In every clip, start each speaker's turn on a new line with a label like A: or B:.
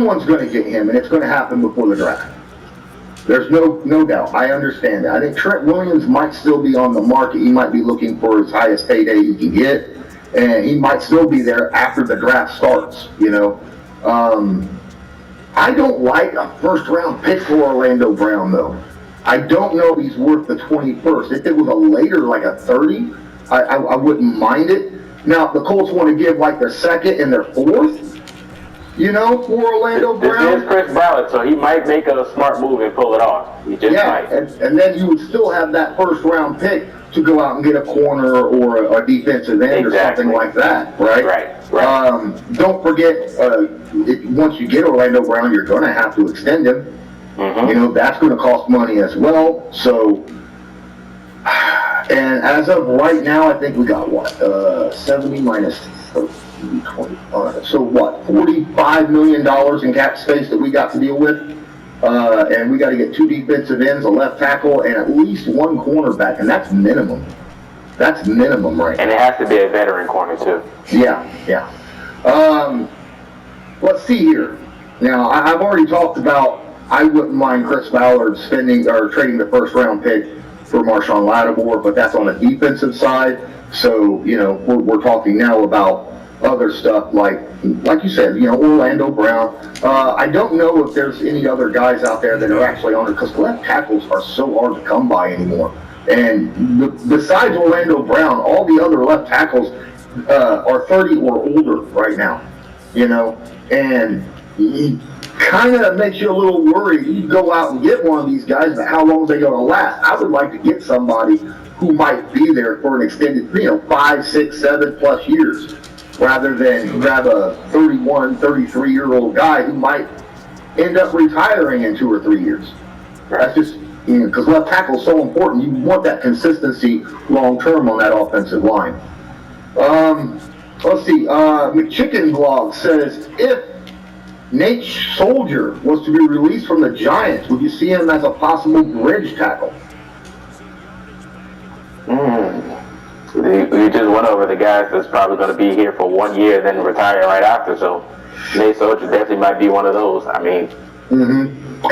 A: Someone's going to get him, and it's going to happen before the draft. There's no doubt. I understand that. I think Trent Williams might still be on the market. He might be looking for his highest payday he can get, and he might still be there after the draft starts. I don't like a first-round pick for Orlando Brown, though. I don't know if he's worth the 21st. If it was a later, like a 30, I wouldn't mind it. Now, if the Colts want to give like their second and their fourth, for Orlando Brown.
B: This is Chris Ballard, so he might make a smart move and pull it off. He just might.
A: And then you would still have that first-round pick to go out and get a corner or a defensive end or something like that, right?
B: Right.
A: Don't forget, once you get Orlando Brown, you're going to have to extend him.
B: Mm-hmm.
A: That's going to cost money as well. So, and as of right now, I think we got 70 minus 13, 20. So what? $45 million in cap space that we got to deal with. And we got to get 2 defensive ends, a left tackle, and at least 1 cornerback, and that's minimum. That's minimum right now.
B: And it has to be a veteran corner too.
A: Yeah. Let's see here. Now, I've already talked about I wouldn't mind Chris Ballard spending or trading the first-round pick for Marshawn Lattimore, but that's on the defensive side. So, we're talking now about other stuff like you said, Orlando Brown. I don't know if there's any other guys out there that are actually on it because left tackles are so hard to come by anymore. And besides Orlando Brown, all the other left tackles are 30 or older right now, and it kind of makes you a little worried. You go out and get one of these guys, but how long are they going to last? I would like to get somebody who might be there for an extended, 5, 6, 7 plus years, rather than grab a 31, 33-year-old guy who might end up retiring in 2 or 3 years. That's just, because left tackle is so important. You want that consistency long-term on that offensive line. Let's see. McChicken Blog says, if Nate Soldier was to be released from the Giants, would you see him as a possible bridge tackle?
B: We just went over the guys that's probably going to be here for 1 year, then retire right after. So Nate Soldier definitely might be one of those. I mean,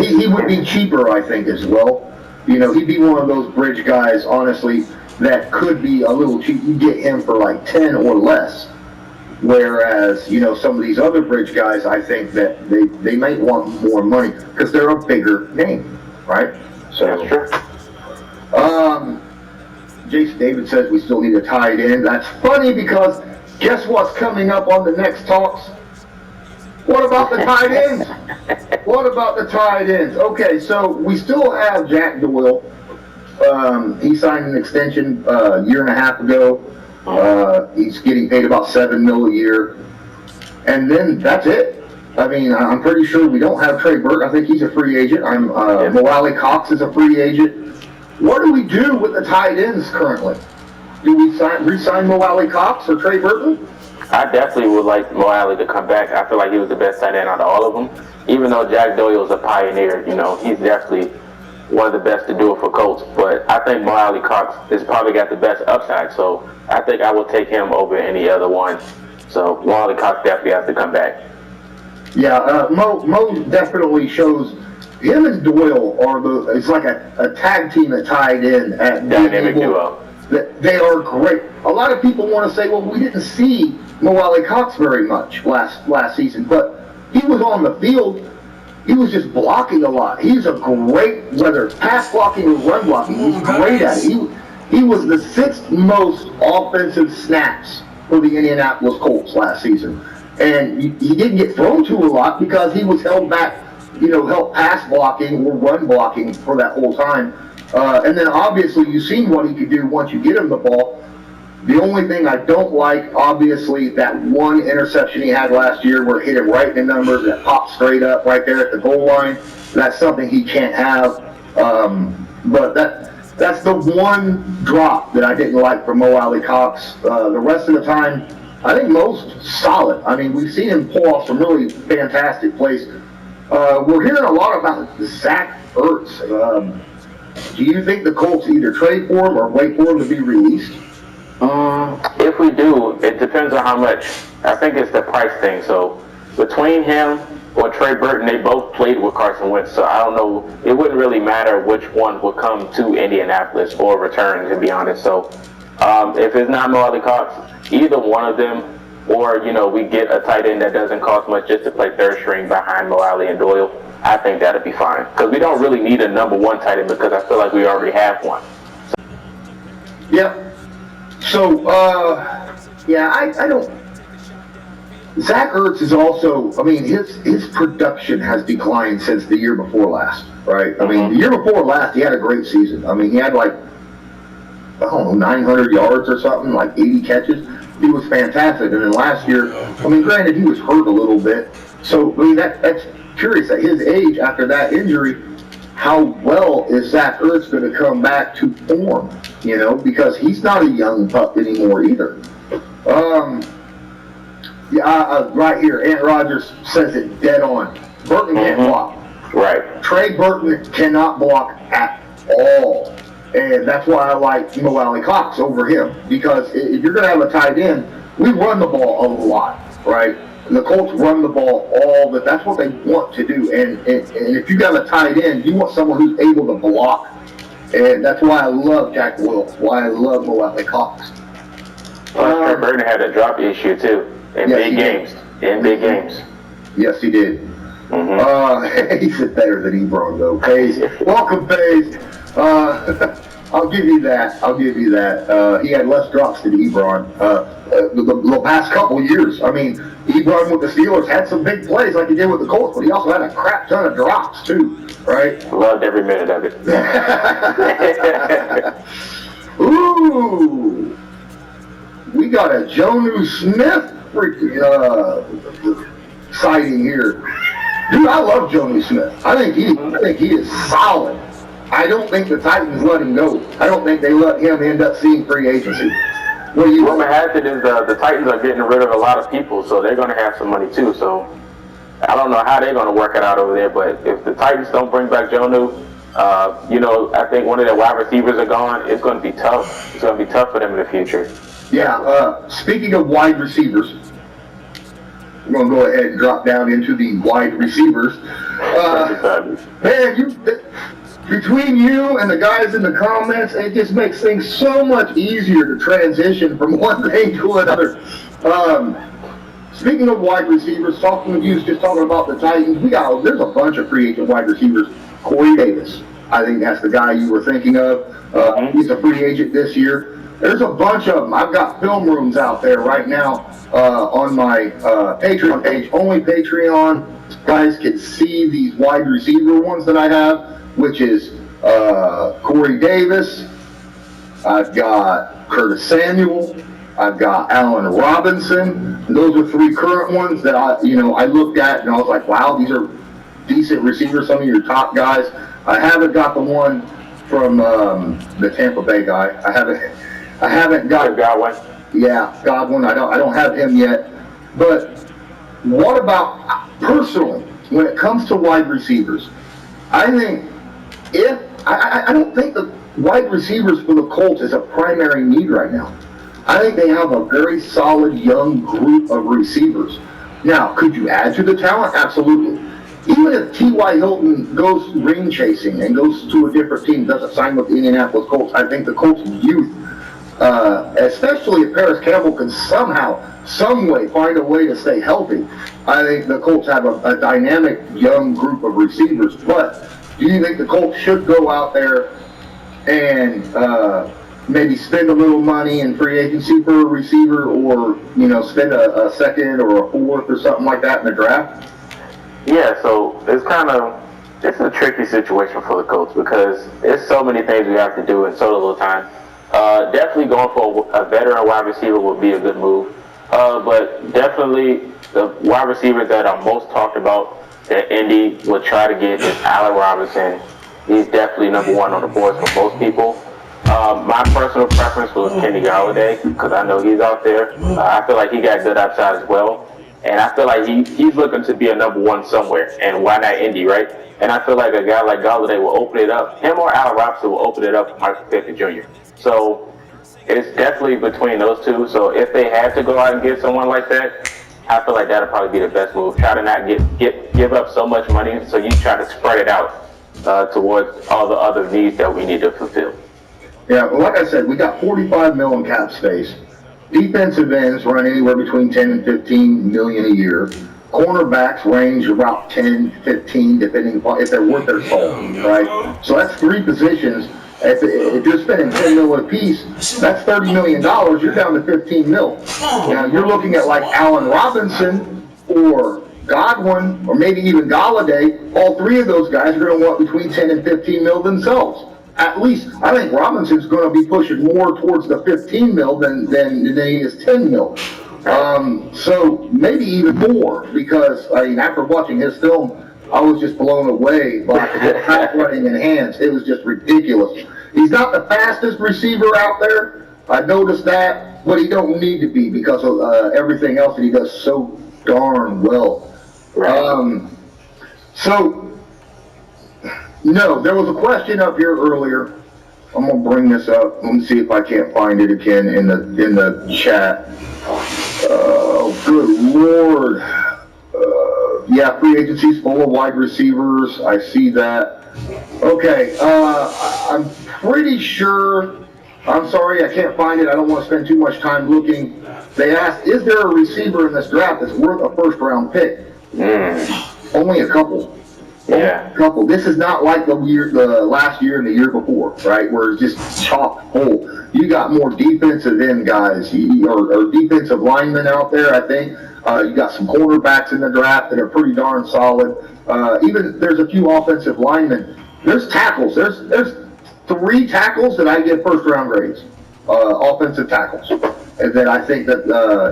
A: he would be cheaper, I think, as well. He'd be one of those bridge guys, honestly, that could be a little cheap. You get him for like 10 or less. Whereas, some of these other bridge guys, I think that they might want more money because they're a bigger name, right? So
B: that's true.
A: Jason David says we still need a tight end. That's funny because guess what's coming up on the next talks? What about the tight ends? What about the tight ends? Okay, so we still have Jack Doyle. He signed an extension a year and a half ago. He's getting paid about $7 million a year. And then that's it. I mean, I'm pretty sure we don't have Trey Burke. I think he's a free agent. Mo Alley Cox is a free agent. What do we do with the tight ends currently? Do we re-sign Mo Alley Cox or Trey Burton?
B: I definitely would like Mo Alley to come back. I feel like he was the best tight end out of all of them. Even though Jack Doyle's a pioneer, he's definitely one of the best to do it for Colts. But I think Mo Alley Cox has probably got the best upside. So I think I will take him over any other one. So Mo Alley Cox definitely has to come back.
A: Yeah, Mo definitely shows. Him and Doyle it's like a tag team at tight end.
B: Dynamic duo.
A: They are great. A lot of people want to say, well, we didn't see Mo Alley Cox very much last season, but he was on the field. He was just blocking a lot. He's a great, whether it's pass blocking or run blocking, he's great at it. He was the 6th most offensive snaps for the Indianapolis Colts last season. And he didn't get thrown to a lot because he was held back, help pass blocking or run blocking for that whole time. And then obviously you've seen what he could do once you get him the ball. The only thing I don't like, obviously, that one interception he had last year where it hit him right in the numbers, that popped straight up right there at the goal line. That's something he can't have. But that's the one drop that I didn't like from Mo Alley Cox. The rest of the time, I think Mo's solid. I mean, we've seen him pull off some really fantastic plays. We're hearing a lot about Zach Ertz. Do you think the Colts either trade for him or wait for him to be released?
B: If we do, it depends on how much. I think it's the price thing. So between him or Trey Burton, they both played with Carson Wentz. So I don't know. It wouldn't really matter which one would come to Indianapolis or return, to be honest. So if it's not Mo Alley Cox, either one of them, or we get a tight end that doesn't cost much just to play third string behind Mo Alley and Doyle, I think that'd be fine. Because we don't really need a number one tight end because I feel like we already have one.
A: Yep. So, yeah, I don't. Zach Ertz is also, I mean, his production has declined since the year before last, right? I mean, the year before last, he had a great season. I mean, he had like, I don't know, 900 yards or something, like 80 catches. He was fantastic. And then last year, I mean, granted, he was hurt a little bit. So, I mean, that's curious at his age after that injury. How well is Zach Ertz going to come back to form? Because he's not a young pup anymore either. Right here, Ant Rodgers says it dead on. Burton can't block.
B: Right.
A: Trey Burton cannot block at all. And that's why I like Mo Alley Cox over him. Because if you're going to have a tight end, we run the ball a lot, right? And the Colts run the ball all the. That's what they want to do. And if you got a tight end, you want someone who's able to block. And that's why I love Jack Wilkes. Why I love Mo Alley Cox.
B: Trey Burton had a drop issue too in big games. In big games.
A: Yes, he did. He's better than Ebron though. Pace, welcome Pace. I'll give you that. He had less drops than Ebron the past couple years. I mean, Ebron with the Steelers had some big plays like he did with the Colts, but he also had a crap ton of drops too, right?
B: Loved every minute of it.
A: Ooh, we got a Jonnu Smith freaking sighting here. Dude, I love Jonnu Smith. I think he is solid. I don't think the Titans let him go. I don't think they let him end up seeing free agency.
B: What happened is the Titans are getting rid of a lot of people, so they're going to have some money too. So I don't know how they're going to work it out over there, but if the Titans don't bring back Jonnu, I think one of their wide receivers are gone. It's going to be tough. It's going to be tough for them in the future.
A: Yeah. Speaking of wide receivers, we're going to go ahead and drop down into the wide receivers. Man, between you and the guys in the comments, it just makes things so much easier to transition from one thing to another. Speaking of wide receivers, talking about the Titans, there's a bunch of free agent wide receivers. Corey Davis, I think that's the guy you were thinking of. He's a free agent this year. There's a bunch of them. I've got film rooms out there right now on my Patreon page. Only Patreon guys can see these wide receiver ones that I have, which is Corey Davis. I've got Curtis Samuel. I've got Allen Robinson. Those are three current ones that I looked at and I was like, wow, these are decent receivers, some of your top guys. I haven't got the one from the Tampa Bay guy. I haven't got
B: Godwin.
A: Yeah, Godwin. I don't have him yet. But what about personally when it comes to wide receivers? I think I don't think the wide receivers for the Colts is a primary need right now. I think they have a very solid young group of receivers. Now, could you add to the talent? Absolutely. Even if T.Y. Hilton goes ring chasing and goes to a different team, doesn't sign with the Indianapolis Colts, I think the Colts' youth, especially if Paris Campbell can somehow, some way, find a way to stay healthy, I think the Colts have a dynamic young group of receivers. But do you think the Colts should go out there and maybe spend a little money in free agency for a receiver, or spend a second or a fourth or something like that in the draft?
B: Yeah, so it's a tricky situation for the Colts because there's so many things we have to do in so little time. Definitely going for a veteran wide receiver would be a good move. But definitely the wide receiver that I'm most talked about that Indy would try to get is Allen Robinson. He's definitely number one on the board for most people. My personal preference was Kenny Galladay because I know he's out there. I feel like he got good upside as well. And I feel like he's looking to be a number one somewhere. And why not Indy, right? And I feel like a guy like Galladay will open it up. Him or Allen Robinson will open it up for Michael Pittman Jr. So it's definitely between those two. So if they had to go out and get someone like that, I feel like that'll probably be the best move. Try to not give up so much money, so you try to spread it out towards all the other needs that we need to fulfill.
A: Yeah, well, like I said, we got 45 mil in cap space. Defensive ends run anywhere between 10 and 15 million a year. Cornerbacks range about 10, 15, depending upon if they're worth their salt, right? So that's three positions. If you're spending 10 mil a piece, that's $30 million. You're down to 15 mil. Now you're looking at like Allen Robinson or Godwin or maybe even Galladay. All three of those guys are going to want between 10 and 15 mil themselves. At least, I think Robinson's going to be pushing more towards the 15 mil than he is 10 mil. So maybe even more, because I mean, after watching his film, I was just blown away by his pass running in hands. It was just ridiculous. He's not the fastest receiver out there. I noticed that, but he don't need to be because of everything else that he does so darn well. No, there was a question up here earlier. I'm gonna bring this up. Let me see if I can't find it again in the chat. Good Lord. Yeah, free agency's full of wide receivers. I see that. Okay, I'm pretty sure. I'm sorry, I can't find it. I don't want to spend too much time looking. They asked, is there a receiver in this draft that's worth a first-round pick? Only a couple.
B: Yeah.
A: Couple. This is not like the last year and the year before, right? Where it's just chock full. You got more defensive end guys or defensive linemen out there. I think you got some cornerbacks in the draft that are pretty darn solid. Even there's a few offensive linemen. There's tackles. There's 3 tackles that I give first round grades. Offensive tackles, and then I think that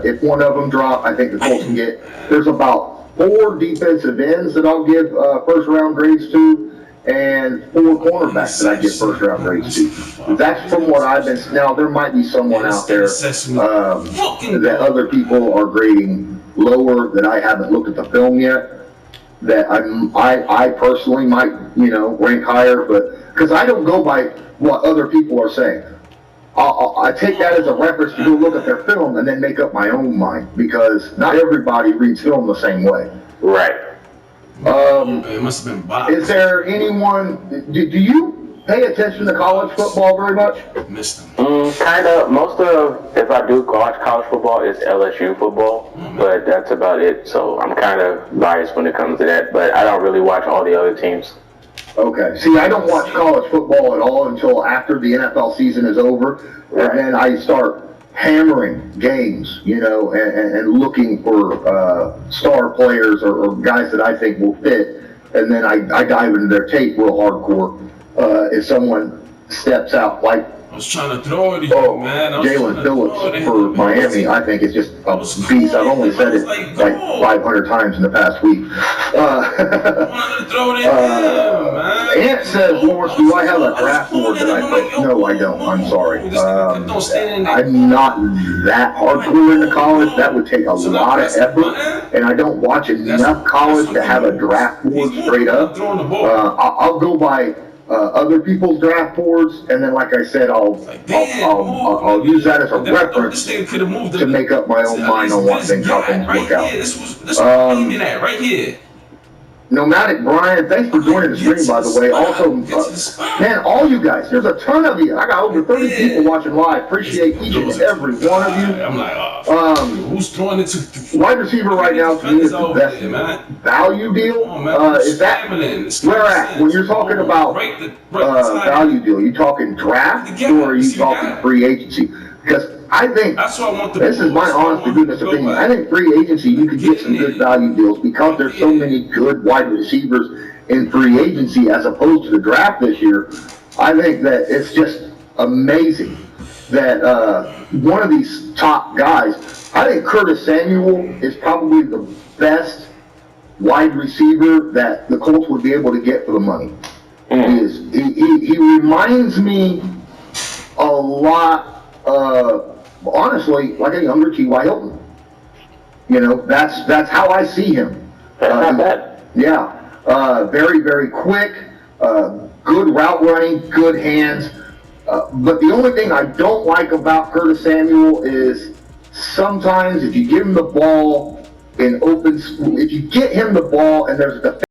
A: if one of them drop, I think the Colts can get. There's about 4 defensive ends that I'll give first round grades to, and 4 cornerbacks that I give first round grades to. That's from what I've been. Now there might be someone out there that other people are grading lower that I haven't looked at the film yet. That I personally might rank higher, but because I don't go by what other people are saying. I take that as a reference to go look at their film and then make up my own mind, because not everybody reads film the same way.
B: Right.
C: It must have been Bob.
A: Is there anyone? Do you pay attention to college football very much?
C: Missed them.
B: Kind of. Most of, if I do watch college football, it's LSU football, but that's about it. So I'm kind of biased when it comes to that, but I don't really watch all the other teams.
A: Okay. See, I don't watch college football at all until after the NFL season is over, and then I start hammering games, and looking for star players or guys that I think will fit, and then I dive into their tape real hardcore. If someone steps out, like
C: I was trying to throw it to you, man.
A: Jalen Phillips for Miami, I think is just a beast. I've only said it like 500 times in the past week. Ant says, Lawrence, do I have a draft board that I pick? No, I don't. I'm sorry. I'm not that hardcore into college. That would take a lot of effort, and I don't watch enough college to have a draft board straight up. I'll go by other people's draft boards, and then, like I said, I'll use that as a reference to make up my own mind on what things, how things work out.
C: Right here.
A: Nomadic Brian, thanks for joining the stream, by the way. Also, man, all you guys, there's a ton of you. I got over 30 people watching live. Appreciate each and every one of you.
C: I'm like, who's throwing it to?
A: Wide receiver right now to me is the best value deal. Is that where at? When you're talking about value deal, you talking draft or are you talking free agency? Because I think, this is my honest to goodness opinion, I think free agency you can get some good value deals because there's so many good wide receivers in free agency as opposed to the draft this year. I think that it's just amazing that one of these top guys, I think Curtis Samuel is probably the best wide receiver that the Colts would be able to get for the money. He reminds me a lot, honestly, like a younger T.Y. Hilton. That's how I see him.
B: Not bad.
A: Yeah, very, very quick, good route running, good hands. But the only thing I don't like about Curtis Samuel is sometimes if you give him the ball in open, if you get him the ball and there's a defense